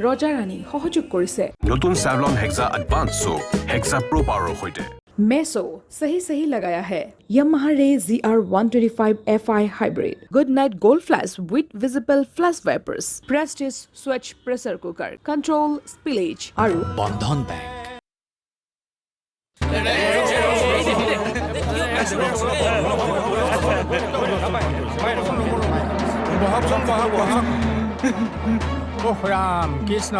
ৰজা ৰাণী সহযোগ কৰিছে নতুন Savlon Hexa Advanced Soap Hexa Pro Power সৈতে मेसो सही लगाया है Yamaha Ray ZR125 FI Hybrid Good Night Gold Flash with visible flash vapors Prestige Switch Pressure Cooker Control Spillage আৰু বন্ধন বেংক ৰাম কৃষ্ণ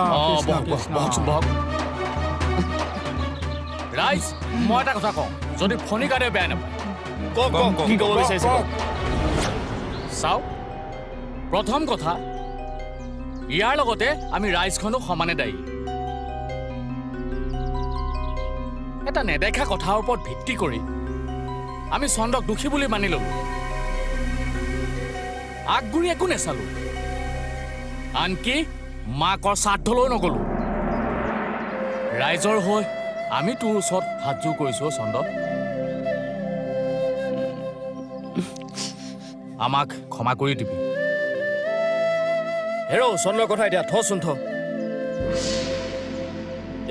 ৰাইজ মই এটা কথা কওঁ যদি ফণি কাটে বেয়া নাপায় কি ক'ব বিচাৰিছে চাওক প্ৰথম কথা ইয়াৰ লগতে আমি ৰাইজখনো সমানে দায়ী এটা নেদেখা কথাৰ ওপৰত ভিত্তি কৰি আমি চন্দক দুখী বুলি মানি ললো আগগুৰি একো নেচালো আনকি মাকৰ স্বাৰ্থলৈ নগলো ৰাইজৰ হৈ আমি তোৰ ওচৰত হাতযোৰ কৰিছো চন্দ আমাক ক্ষমা কৰি দিবি হেৰ' চন্দ্ৰৰ কথা এতিয়া থচোন থ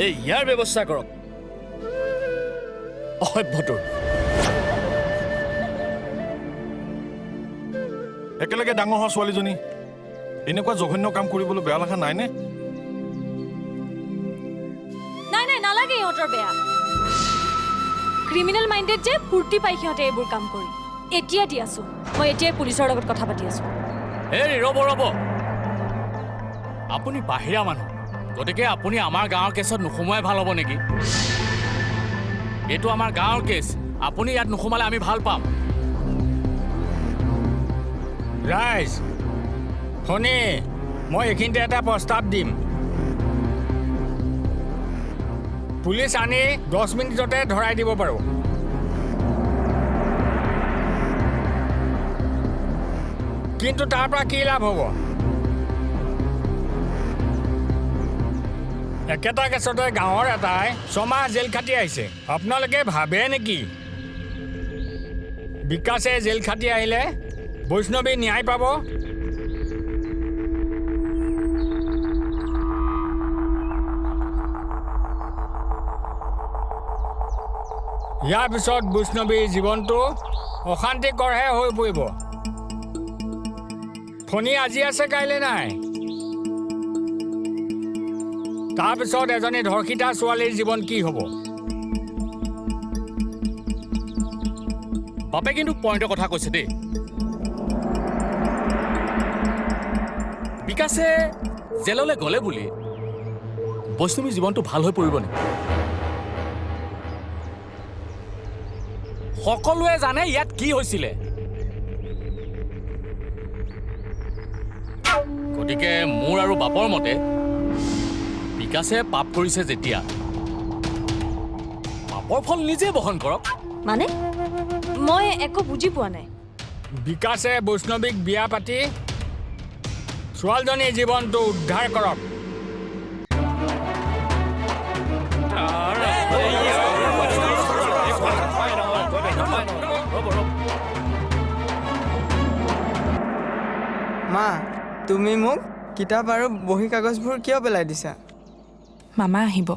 এই ইয়াৰ ব্যৱস্থা কৰক অসভ্যটোৰ একেলগে ডাঙৰ হোৱা ছোৱালীজনী এনেকুৱা জঘন্য কাম কৰিবলৈ বেয়া লগা নাইনে নাই নালাগে ইহঁতৰ বেয়া ক্ৰিমিনেল মাইণ্ডেড যে ফূৰ্তি পাই সিহঁতে এইবোৰ কাম কৰি এতিয়া দি আছো মই এতিয়াই পুলিচৰ লগত কথা পাতি আছো হেৰি ৰ'ব আপুনি বাহিৰা মানুহ গতিকে আপুনি আমাৰ গাঁৱৰ কেছত নোসোমোৱাই ভাল হ'ব নেকি এইটো আমাৰ গাঁৱৰ কেছ আপুনি ইয়াত নোসোমালে আমি ভাল পাম ৰাইজ শুনি মই এইখিনিতে এটা প্ৰস্তাৱ দিম পুলিচ আনি 10 মিনিটতে ধৰাই দিব পাৰোঁ কিন্তু তাৰ পৰা কি লাভ হ'ব একেটা কেছতে গাঁৱৰ এটাই 6 মাহ জেল খাটি আহিছে আপোনালোকে ভাবে নেকি বিকাশে জেল খাটি আহিলে বৈষ্ণৱী ন্যায় পাব ইয়াৰ পিছত বৈষ্ণৱীৰ জীৱনটো অশান্তিকৰহে হৈ পৰিব ফণি আজি আছে কাইলৈ নাই তাৰপিছত এজনী ধৰ্ষিতা ছোৱালীৰ জীৱন কি হ'ব বাপে কিন্তু পইণ্টৰ কথা কৈছে দেই বিকাশে জেললৈ গ'লে বুলি বৈষ্ণৱীৰ জীৱনটো ভাল হৈ পৰিব নেকি সকলোৱে জানে ইয়াত কি হৈছিলে গতিকে মোৰ আৰু বাপৰ মতে বিকাশে পাপ কৰিছে যেতিয়া পাপৰ ফল নিজে বহন কৰক মানে মই একো বুজি পোৱা নাই বিকাশে বৈষ্ণৱীক বিয়া পাতি ছোৱালীজনীৰ জীৱনটো উদ্ধাৰ কৰক মা তুমি মোক কিতাপ আৰু বহি কাগজবোৰ কিয় পেলাই দিছা মামা আহিব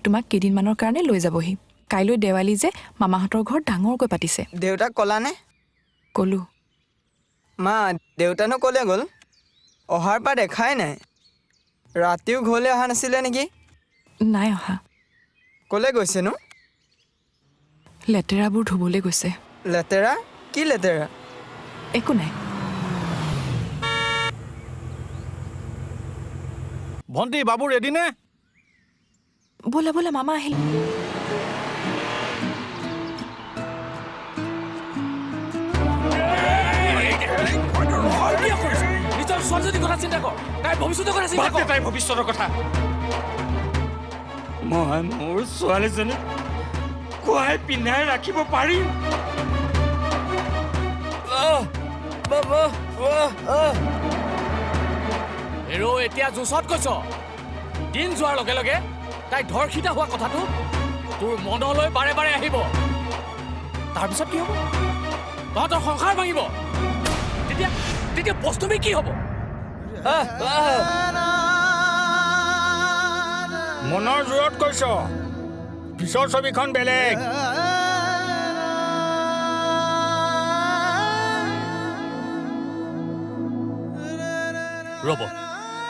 তোমাক কেইদিনমানৰ কাৰণে লৈ যাবহি কাইলৈ দেৱালী যে মামাহঁতৰ ঘৰ ডাঙৰকৈ পাতিছে দেউতাক ক'লানে ক'লো মা দেউতানো ক'লে গ'ল অহাৰ পৰা দেখাই নাই ৰাতিও ঘৰলৈ অহা নাছিলে নেকি নাই অহা ক'লে গৈছেনো লেতেৰাবোৰ ধুবলৈ গৈছে লেতেৰা কি লেতেৰা একো নাই ভণ্টি বাবু ৰেডি নে ব'লা মামা আহিল নিজৰ ছোৱালীজনীৰ কথা চিন্তা কৰ তাইৰ ভৱিষ্যতৰ কথা চিন্তা কৰ তাইৰ ভৱিষ্যতৰ কথা মই মোৰ ছোৱালীজনীক খুৱাই পিন্ধাই ৰাখিব পাৰিম হেৰ' এতিয়া জোচত কৈছ দিন যোৱাৰ লগে লগে তাই ধৰ্ষিতা হোৱা কথাটো তোৰ মনলৈ বাৰে বাৰে আহিব তাৰপিছত কি হ'ব তহঁতৰ সংসাৰ ভাঙিব তেতিয়া তেতিয়া বৈষ্ণৱী কি হ'ব? মনৰ জোৰত কৈছ পিছৰ ছবিখন বেলেগ।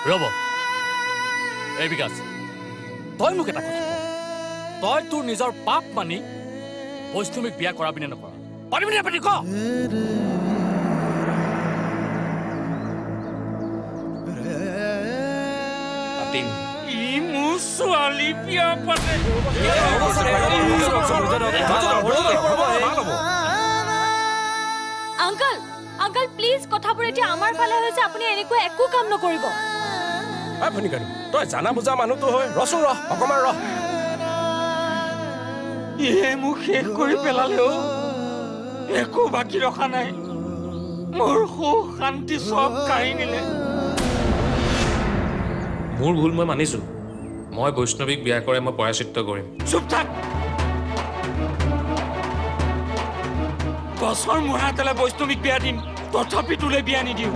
ৰ'ব এই বিকাশ, তই মোক এটা কথা ক, তই তোৰ নিজৰ পাপ মানি বৈষ্ণৱীক বিয়া কৰাবি নে নকৰা? পাৰিবি নে পাতি ক? পাতিম। ই মোৰ ছোৱালী বিয়া পাতে। আংকল আংকল প্লিজ, কথাবোৰ এতিয়া আমাৰ ফালে হৈছে, আপুনি এনেকুৱা একো কাম নকৰিব। ভনিকানো তই জানা বুজা মানুহটো হয়, ৰচোন ৰহ অকমান ৰহ। ইয়ে মোক শেষ কৰি পেলালে অ'। একো বাকী ৰখা নাই, মোৰ সুখ শান্তি চব কাঢ়ি নিলে। মোৰ ভুল মই মানিছো, মই বৈষ্ণৱীক বিয়া কৰাই মই প্ৰায়শ্চিত্ত কৰিম। চুপ থাক। গছৰ মূঢ়া তেলে বৈষ্ণৱীক বিয়া দিম, তথাপি তোলে বিয়া নিদিওঁ।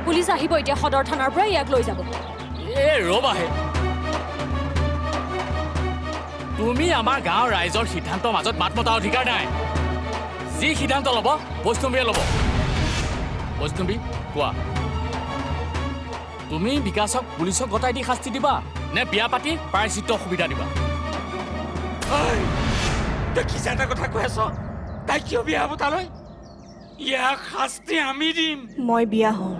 পুলিচ আহিব এতিয়া সদৰ থানাৰ পৰা, ইয়াক লৈ যাব। ৰ'বাহে, তুমি আমাৰ গাঁৱৰ ৰাইজৰ সিদ্ধান্তৰ মাজত মাত মতাৰ অধিকাৰ নাই। যি সিদ্ধান্ত ল'ব বৈষ্ণৱীয়ে ল'ব। বৈষ্ণৱী কোৱা, তুমি বিকাশক পুলিচক গতাই দি শাস্তি দিবা নে বিয়া পাতি প্ৰায়শ্চিত্ত সুবিধা দিবা? তই কি এটা কথা কৈ আছ? তাই কিয় বিয়া হ'ব তালৈ? ইয়াক শাস্তি আমি দিম। মই বিয়া হ'ম।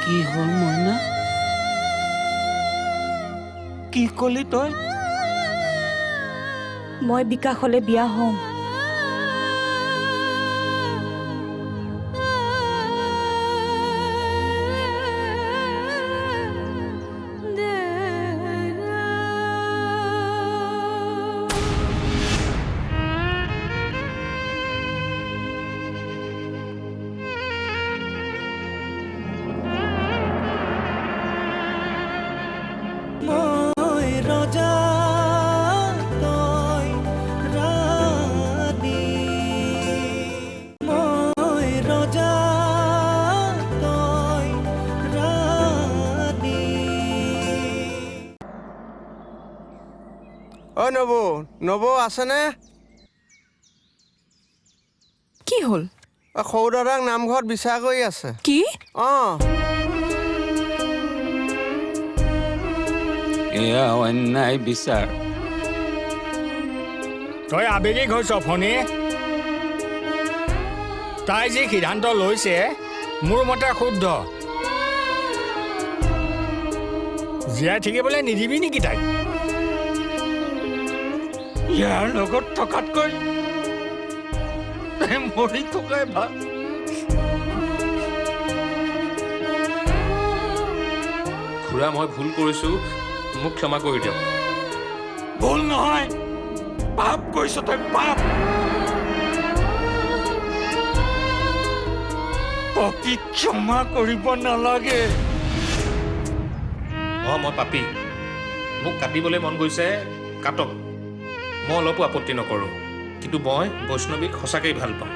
কি হ'ল মইনা? কি কলি তই? মই বিকাশলে বিয়া হ'ম। নবৌ আছেনে? কি হ'ল? সৰু দাদাক নামঘৰত বিচাৰ কৰি আছে। কি? এয়া অন্যায় বিচাৰ। তই আবেগিক হৈছ ফণী। তাই যি সিদ্ধান্ত লৈছে মোৰ মতে শুদ্ধ। জীয়াই থাকিবলৈ নিদিবি নেকি তাইক? ইয়াৰ লগত থকাতকৈ তাই মৰি থকাই ভাল। খুৰা, মই ভুল কৰিছো, মোক ক্ষমা কৰি দিয়ক। ভুল নহয়, পাপ কৰিছ তই, পাপ। পপি ক্ষমা কৰিব নালাগে। মই পাপী, মোক কাটিবলৈ মন গৈছে কাটক, মই অলপো আপত্তি নকৰোঁ। কিন্তু মই বৈষ্ণৱীক সঁচাকৈ ভাল পাওঁ,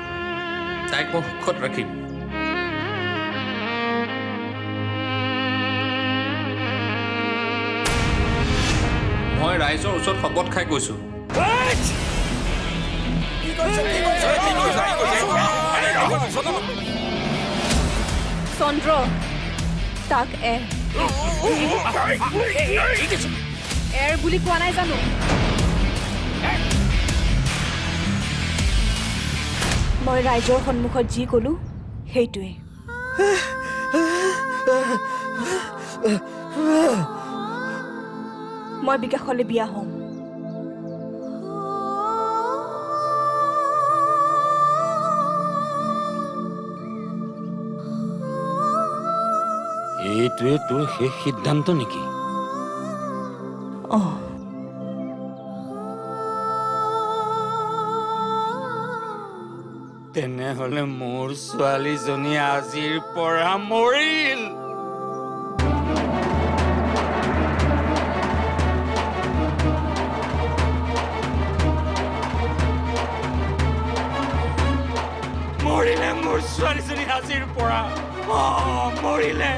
তাইক মই সুখত ৰাখিম। মই ৰাইজৰ ওচৰত শপত খাই কৈছোঁ। চন্দ্ৰ, তাক এৰ বুলি কোৱা নাই জানো? মই ৰাইজৰ সন্মুখত যি ক'লো সেইটোৱে। মই বিকাশলৈ বিয়া হ'ম। এইটোৱে তোৰ শেষ সিদ্ধান্ত নেকি? অঁ তেনেহ'লে মোৰ ছোৱালীজনী আজিৰ পৰা মৰিল। মৰিলে মোৰ ছোৱালীজনী আজিৰ পৰা। মৰিলে,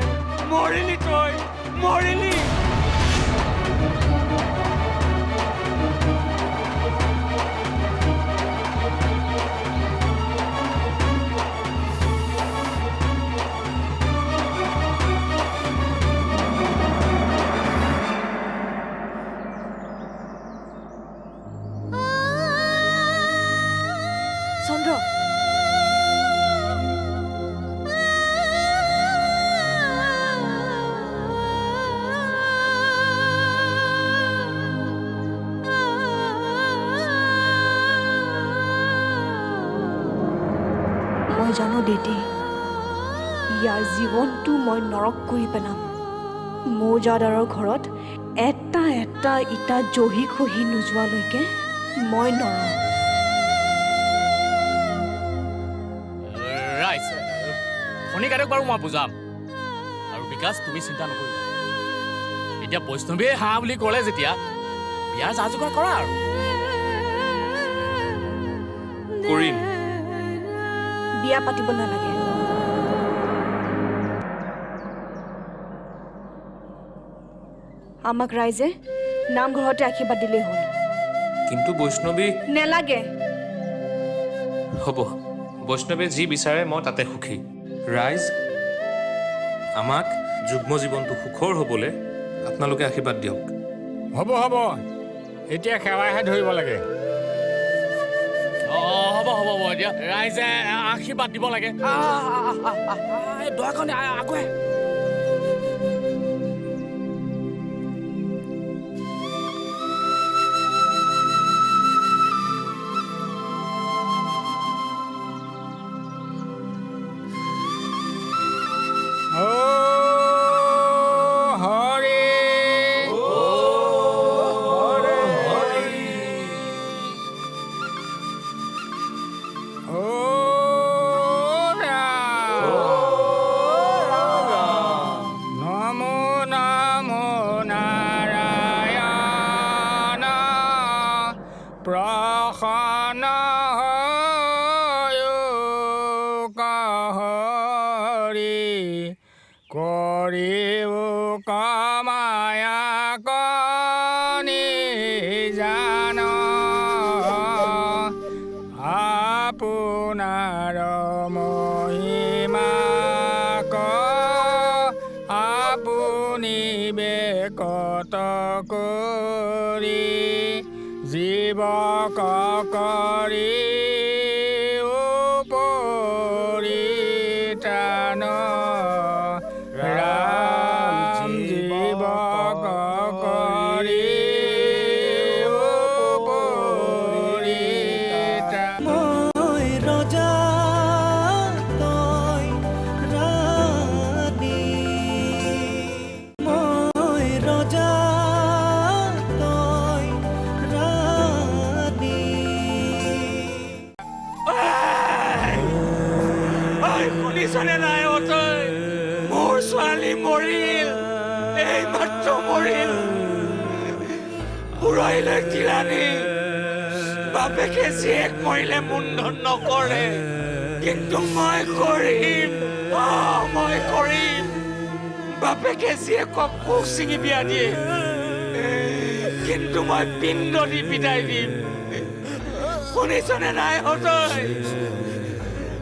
মৰিলি তই, মৰিলি। চন্দ্ৰ মই জানো দেউতি ইয়াৰ জীৱনটো মই নৰক কৰি পেলাম। মৌজাদাৰৰ ঘৰত এটা এটা ইটা জহি খহি নোযোৱালৈকে মই নৰওঁ। ৰাইজ ফণিকাৰক বাৰু মই বুজাম আৰু বিকাশ তুমি চিন্তা নকৰিবা। এতিয়া বৈষ্ণৱীয়ে হাঁহ বুলি ক'লে যেতিয়া বিয়াৰ যা যোগাৰ কৰা আৰু। কৰিম। বিয়া পাতিব নালাগে। আমাক ৰাইজে নামঘৰতে আশীৰ্বাদ দিলেই হ'ল। কিন্তু বৈষ্ণৱী নেলাগে। হ'ব, বৈষ্ণৱে যি বিচাৰে মই তাতে সুখী। ৰাইজ আমাক যুগ্ম জীৱনটো সুখৰ হ'বলৈ আপোনালোকে আশীৰ্বাদ দিয়ক। হ'ব হ'ব, এতিয়া সেৱাহে ধৰিব লাগে। হ'ব হ'ব হ'ব এতিয়া ৰাইজে আশীৰ্বাদ দিব লাগে। দয়াখন আগুৱাই আপোনাৰ মহিমাক আপুনি বেকত কৰি জীৱক কৰি উপৰিত্ৰাণ ৰাম জীৱক কৰি মোৰ ছোৱালী মৰিল, এই মাত্ৰ মৰিল। বুঢ়াইলৈ তিলানী বাপেকে জীয়েক মৰিলে মুণ্ডন নকৰে, কিন্তু মই কৰিম, মই কৰিম। বাপেকে জীয়েকক কোখ ছিঙি বিয়া দিয়ে, কিন্তু মই পিণ্ড দি বিদায় দিম। শুনিছনে নাই হতৈ?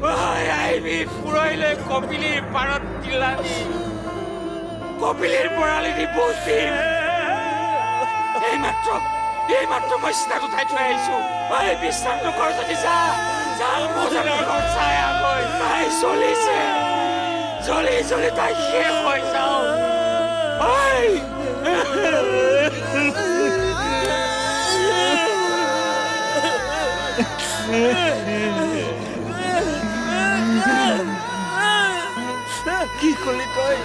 আহিবি ফুৰাইলৈ কপিলীৰ পাৰত তিলানী, কপিলীৰ পৰালি দি পোচ দিম। এই মাত্ৰ মই চিতাত উঠাই থৈ আহিছো। বিশ্বাস নকৰ যদি যা মৌজাদাৰ ঘৰত চাই আগৈ। তাই জ্বলিছে, জ্বলি জ্বলি তাই শেষ হৈ যাও। কি কলি তই?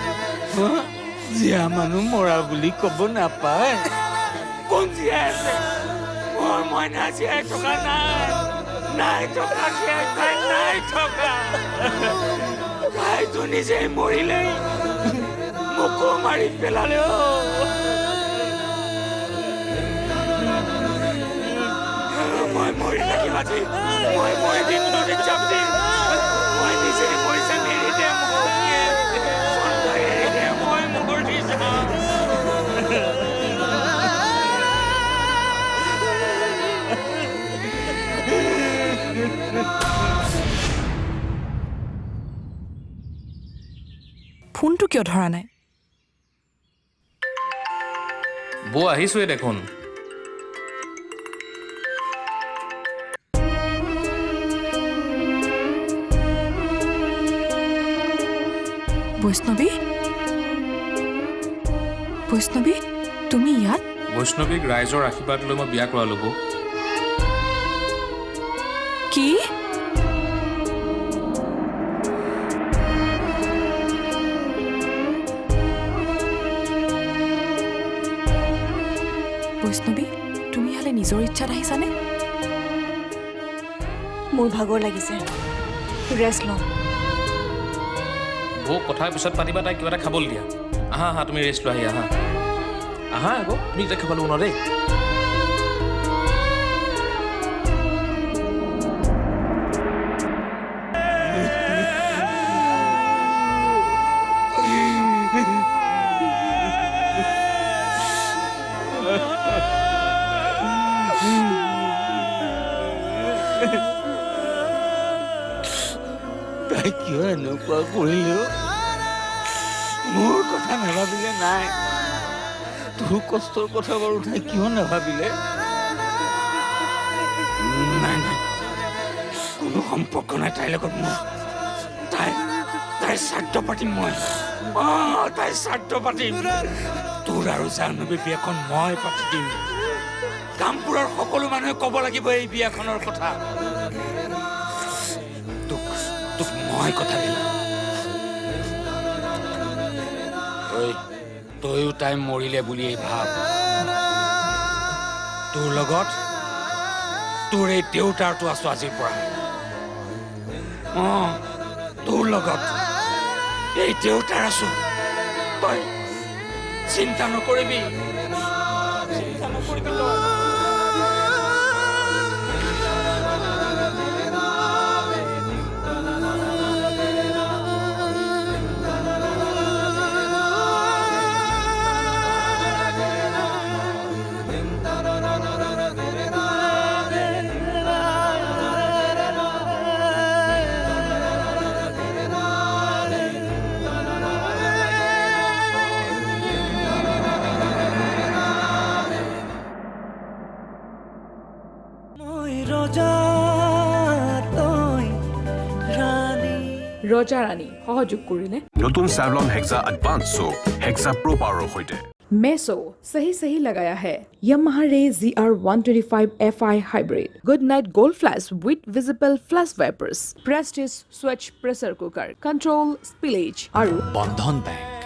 জীয়া মানুহ মৰা বুলি ক'ব নাপায় কোন জীয়াই আছে মোৰ মইনা জীয়াই থকা নাই থকা জীয়াই তাই নাই থকা তাইতো নিজে মৰিলেই মোকো মাৰি পেলালে মই মৰি থাকিম আজি মই মৰি দিম নদীত জাপ দিম মই নিজে মৰি যাম এৰি দে মই মৰি যাম ফোনটো কিয় ধৰা নাই? বৌ আহিছোৱে দেখোন। বৈষ্ণৱী বৈষ্ণৱী তুমি ইয়াত? বৈষ্ণৱীক ৰাইজৰ আশীৰ্বাদ লৈ মই বিয়া কৰালো বৌ। কি? বৈষ্ণৱী তুমি ইয়ালৈ নিজৰ ইচ্ছাত আহিছানে? মোৰ ভাগৰ লাগিছে, ৰেষ্ট লওঁ। বৌ কথাৰ পিছত পাতিবা, তাইক কিবা এটা খাবলৈ দিয়া। আহা তুমি ৰেষ্ট লৈ আহা আকৌ তুমি এতিয়া খাব লাগিব দেই। তাই কিয় এনেকুৱা কৰিলেও মোৰ কথা নাভাবিলে নাই তোৰ কষ্টৰ কথা বাৰু তাই কিয় নাভাবিলে নাই কোনো সম্পৰ্ক নাই তাইৰ লগত মোৰ তাইৰ শ্ৰাদ্ধ পাতিম মই তাইৰ শ্ৰাদ্ধ পাতিম তোৰ আৰু জাহ্নৱীৰ বিয়াখন মই পাতি দিম কামপুৰৰ সকলো মানুহে ক'ব লাগিব এই বিয়াখনৰ কথা তোক মই কথা দিম তইও তাই মৰিলে বুলিয়েই ভাব তোৰ লগত তোৰ এই দেউতাৰটো আছো আজিৰ পৰা তোৰ লগত এই দেউতাৰ আছো তই চিন্তা নকৰিবি তই ৰজা ৰাণী সহযোগ কৰিলে নতুন Savlon Hexa Advanced Soap Hexa Pro Power সৈতে मेसो सही लगाया है Yamaha Ray ZR125 FI Hybrid Good Night Gold Flash with visible flash wipers Prestige Switch Pressure Cooker Control Spillage আৰু বন্ধন বেংক